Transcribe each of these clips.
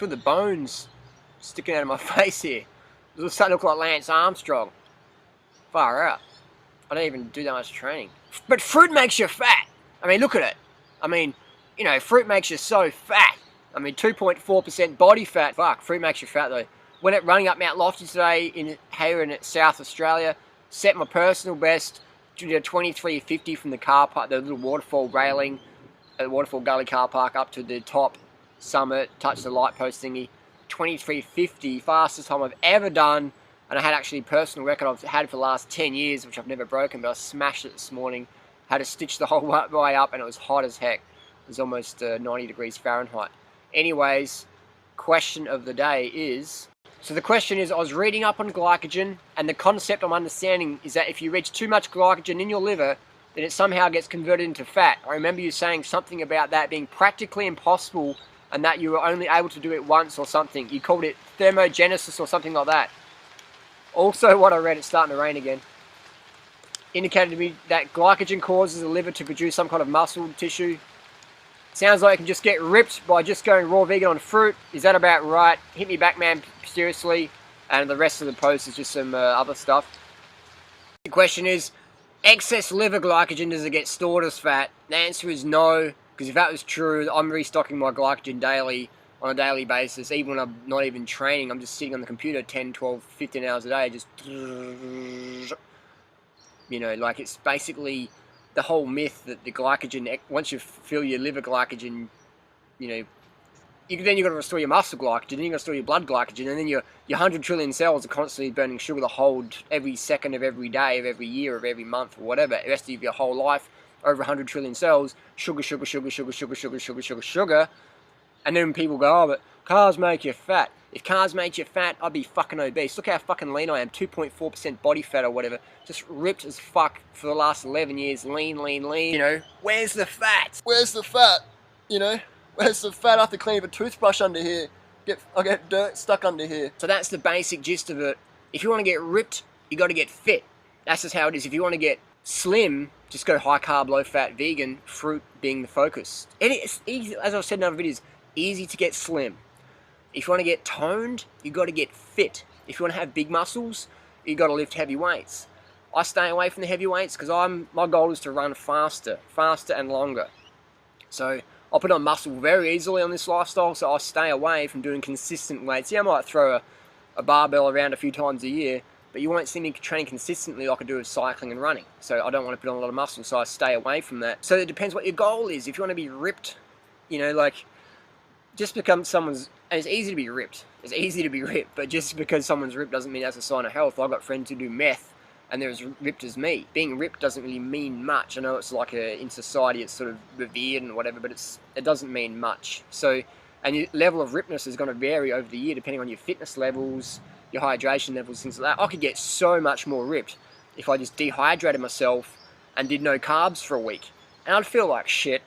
feel the bones sticking out of my face here. It's starting to look like Lance Armstrong. Far out. I don't even do that much training. But fruit makes you fat. I mean, look at it. I mean, you know, fruit makes you so fat. I mean, 2.4% body fat. Fuck, fruit makes you fat though. Went out running up Mount Lofty today here in South Australia. Set my personal best, 23.50 from the car park, the little waterfall railing, the Waterfall Gully car park up to the top summit, touch the light post thingy. 23.50, fastest time I've ever done. And I had actually a personal record I've had for the last 10 years, which I've never broken, but I smashed it this morning. Had to stitch the whole way up, and it was hot as heck. It was almost 90 degrees Fahrenheit. Anyways, question of the day is... So the question is, I was reading up on glycogen, and the concept I'm understanding is that if you reach too much glycogen in your liver, then it somehow gets converted into fat. I remember you saying something about that being practically impossible, and that you were only able to do it once or something. You called it thermogenesis or something like that. Also, what I read, it's starting to rain again, indicated to me that glycogen causes the liver to produce some kind of muscle tissue. Sounds like it can just get ripped by just going raw vegan on fruit. Is that about right? Hit me back, man, seriously. And the rest of the post is just some other stuff. The question is, excess liver glycogen, does it get stored as fat? The answer is no, because if that was true, I'm restocking my glycogen daily, on a daily basis. Even when I'm not even training, I'm just sitting on the computer 10, 12, 15 hours a day, just, you know, like it's basically the whole myth that the glycogen, once you fill your liver glycogen, you know, then you've got to restore your muscle glycogen, then you've got to restore your blood glycogen, and then your 100 trillion cells are constantly burning sugar to hold every second of every day, of every year, of every month, or whatever, the rest of your whole life, over 100 trillion cells, sugar, sugar, sugar, sugar, sugar, sugar, sugar, sugar, sugar. And then people go, oh, but carbs make you fat. If carbs make you fat, I'd be fucking obese. Look how fucking lean I am, 2.4% body fat or whatever. Just ripped as fuck for the last 11 years, lean, lean, lean. You know, where's the fat? Where's the fat? You know, where's the fat? I have to clean a toothbrush under here. I get dirt stuck under here. So that's the basic gist of it. If you want to get ripped, you got to get fit. That's just how it is. If you want to get slim, just go high carb, low fat, vegan, fruit being the focus. It's easy, as I've said in other videos, easy to get slim. If you want to get toned, you got to get fit. If you want to have big muscles, you got to lift heavy weights. I stay away from the heavy weights because my goal is to run faster and longer. So I'll put on muscle very easily on this lifestyle, so I stay away from doing consistent weights. Yeah, I might throw a barbell around a few times a year, but you won't see me training consistently like I do with cycling and running. So I don't want to put on a lot of muscle, so I stay away from that. So it depends what your goal is. If you want to be ripped, you know, like, just become someone's, and it's easy to be ripped. It's easy to be ripped, but just because someone's ripped doesn't mean that's a sign of health. I've got friends who do meth, and they're as ripped as me. Being ripped doesn't really mean much. I know it's like in society it's sort of revered and whatever, but it doesn't mean much. So, and your level of rippedness is going to vary over the year depending on your fitness levels, your hydration levels, things like that. I could get so much more ripped if I just dehydrated myself and did no carbs for a week. And I'd feel like shit.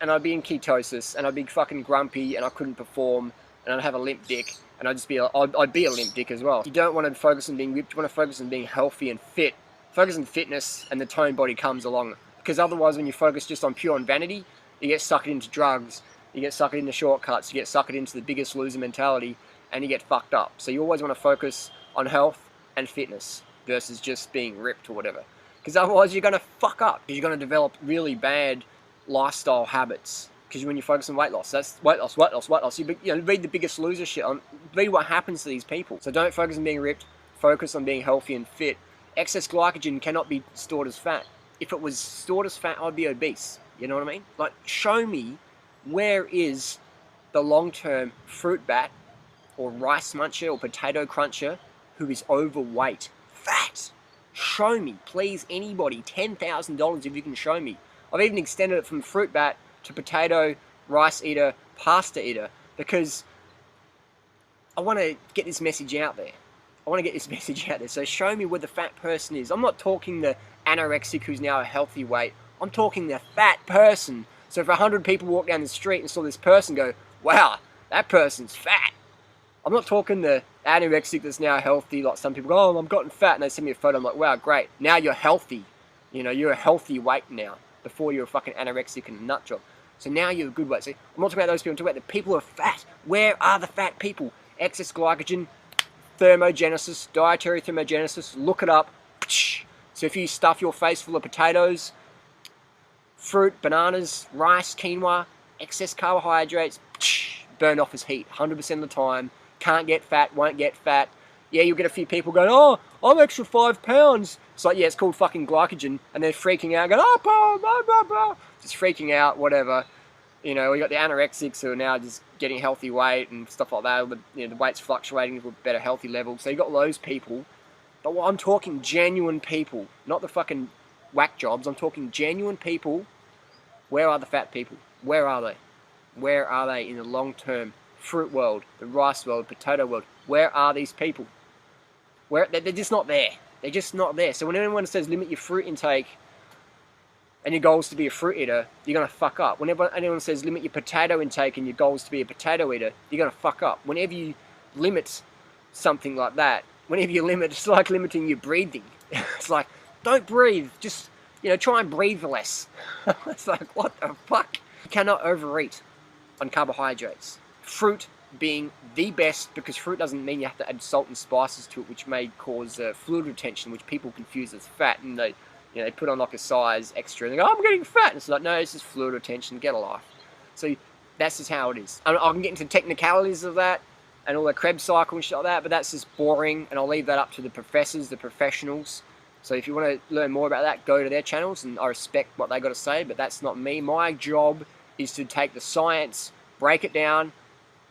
And I'd be in ketosis, and I'd be fucking grumpy, and I couldn't perform, and I'd have a limp dick, and I'd be a limp dick as well. You don't want to focus on being ripped, you want to focus on being healthy and fit. Focus on fitness, and the toned body comes along. Because otherwise, when you focus just on pure vanity, you get sucked into drugs, you get sucked into shortcuts, you get sucked into the biggest loser mentality, and you get fucked up. So you always want to focus on health and fitness versus just being ripped or whatever. Because otherwise, you're going to fuck up. You're going to develop really bad lifestyle habits, because when you focus on weight loss, that's weight loss. You know, read the Biggest Loser shit, read what happens to these people. So don't focus on being ripped, focus on being healthy and fit. Excess glycogen cannot be stored as fat. If it was stored as fat, I'd be obese. You know what I mean? Like, show me where is the long-term fruit bat or rice muncher or potato cruncher who is overweight. Fat. Show me, please, anybody, $10,000 if you can show me. I've even extended it from fruit bat to potato, rice eater, pasta eater, because I want to get this message out there. So show me where the fat person is. I'm not talking the anorexic who's now a healthy weight. I'm talking the fat person. So if 100 people walk down the street and saw this person, go, wow, that person's fat. I'm not talking the anorexic that's now healthy, like some people go, oh, I've gotten fat, and they send me a photo, I'm like, wow, great. Now you're healthy. You know, you're a healthy weight now. Before you're a fucking anorexic and a nut job. So now you're a good weight. See, I'm not talking about those people, I'm talking about the people who are fat. Where are the fat people? Excess glycogen, thermogenesis, dietary thermogenesis, look it up. So if you stuff your face full of potatoes, fruit, bananas, rice, quinoa, excess carbohydrates, burn off as heat 100% of the time. Can't get fat, won't get fat. Yeah, you'll get a few people going, oh, I'm extra 5 pounds. It's like, yeah, it's called fucking glycogen. And they're freaking out, going, oh, blah, blah, blah. Just freaking out, whatever. You know, we got the anorexics who are now just getting healthy weight and stuff like that. But, you know, the weight's fluctuating to a better healthy level. So you got those people. But I'm talking genuine people, not the fucking whack jobs. I'm talking genuine people. Where are the fat people? Where are they? Where are they in the long-term fruit world, the rice world, potato world? Where are these people? They're just not there. They're just not there. So when anyone says limit your fruit intake and your goal is to be a fruit eater, you're going to fuck up. Whenever anyone says limit your potato intake and your goal is to be a potato eater, you're going to fuck up. Whenever you limit something like that, whenever you limit, it's like limiting your breathing. It's like, don't breathe. Just, you know, try and breathe less. It's like, what the fuck? You cannot overeat on carbohydrates. Fruit being the best, because fruit doesn't mean you have to add salt and spices to it, which may cause fluid retention, which people confuse as fat, and they, you know, they put on like a size extra and they go, oh, I'm getting fat. And it's like, no, it's just fluid retention. Get a life. So that's just how it is. I can get into technicalities of that and all the Krebs cycle and shit like that, but that's just boring, and I'll leave that up to the professors, the professionals. So if you want to learn more about that, go to their channels, and I respect what they got to say, but that's not me. My job is to take the science, break it down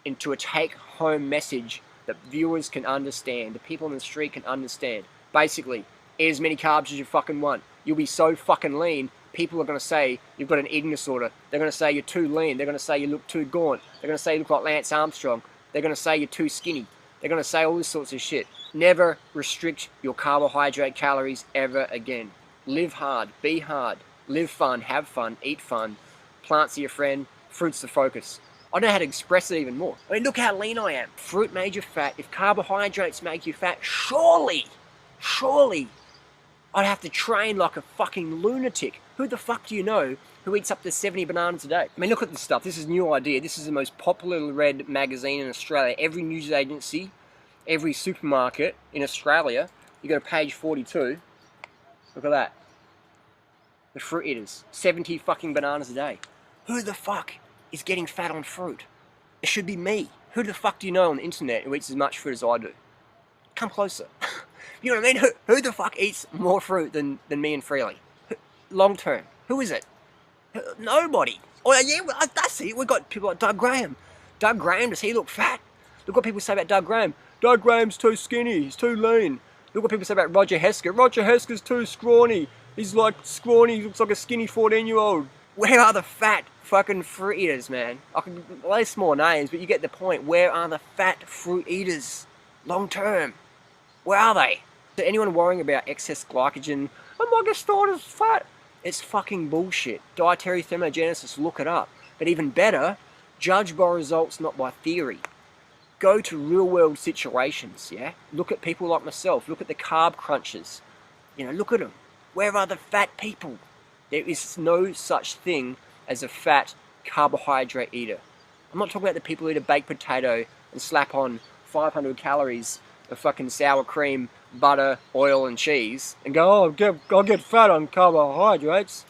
into a take-home message that viewers can understand, the people on the street can understand. Basically, eat as many carbs as you fucking want. You'll be so fucking lean, people are going to say you've got an eating disorder. They're going to say you're too lean. They're going to say you look too gaunt. They're going to say you look like Lance Armstrong. They're going to say you're too skinny. They're going to say all this sorts of shit. Never restrict your carbohydrate calories ever again. Live hard, be hard, live fun, have fun, eat fun. Plants are your friend, fruit's the focus. I don't know how to express it even more. I mean, look how lean I am. Fruit made you fat. If carbohydrates make you fat, surely, I'd have to train like a fucking lunatic. Who the fuck do you know who eats up to 70 bananas a day? I mean, look at this stuff. This is New Idea. This is the most popularly read magazine in Australia. Every news agency, every supermarket in Australia, you go to page 42. Look at that. The fruit eaters. 70 fucking bananas a day. Who the fuck is getting fat on fruit? It should be me. Who the fuck do you know on the internet who eats as much fruit as I do? Come closer. You know what I mean? Who the fuck eats more fruit than me and Freely? Long term. Who is it? Nobody. Oh yeah, that's it. We've got people like Doug Graham. Doug Graham, does he look fat? Look what people say about Doug Graham. Doug Graham's too skinny. He's too lean. Look what people say about Roger Hesker. Roger Hesker's too scrawny. He's like scrawny. He looks like a skinny 14-year-old. Where are the fat fucking fruit eaters, man? I can list more names, but you get the point. Where are the fat fruit eaters? Long term. Where are they? So anyone worrying about excess glycogen, oh my god, stored as fat. It's fucking bullshit. Dietary thermogenesis, look it up. But even better, judge by results, not by theory. Go to real world situations, yeah? Look at people like myself. Look at the carb crunchers. You know, look at them. Where are the fat people? There is no such thing as a fat carbohydrate eater. I'm not talking about the people who eat a baked potato and slap on 500 calories of fucking sour cream, butter, oil and cheese and go, oh, I'll get fat on carbohydrates.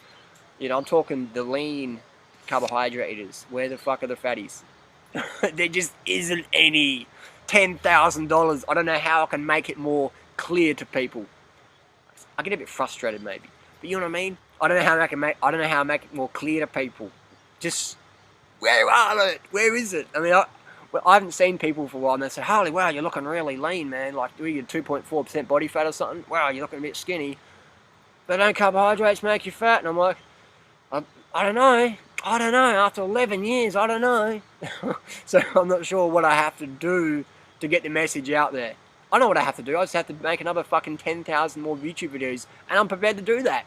You know, I'm talking the lean carbohydrate eaters. Where the fuck are the fatties? There just isn't any. $10,000. I don't know how I can make it more clear to people. I get a bit frustrated maybe, but you know what I mean? I don't know how I make it more clear to people. Just, where are it? Where is it? I mean, I haven't seen people for a while and they say, Harley, wow, you're looking really lean, man. Like, do you get 2.4% body fat or something? Wow, you're looking a bit skinny. But don't carbohydrates make you fat? And I'm like, I don't know. After 11 years, I don't know. So I'm not sure what I have to do to get the message out there. I know what I have to do. I just have to make another fucking 10,000 more YouTube videos. And I'm prepared to do that.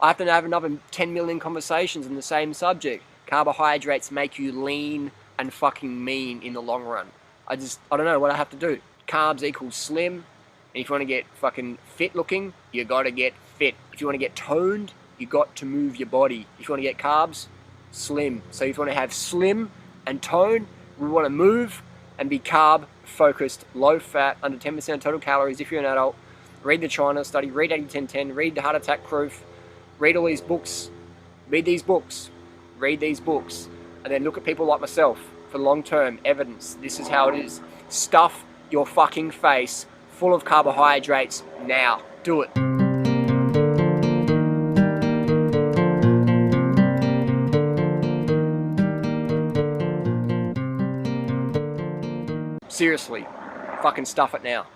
I have to have another 10 million conversations on the same subject. Carbohydrates make you lean and fucking mean in the long run. I don't know what I have to do. Carbs equals slim. And if you want to get fucking fit looking, you got to get fit. If you want to get toned, you got to move your body. If you want to get carbs, slim. So if you want to have slim and tone, we want to move and be carb focused, low fat, under 10% total calories if you're an adult. Read the China study, read 80-10-10, read the Heart Attack Proof, read all these books, read these books, and then look at people like myself for long-term evidence. This is how it is. Stuff your fucking face full of carbohydrates now. Do it. Seriously, fucking stuff it now.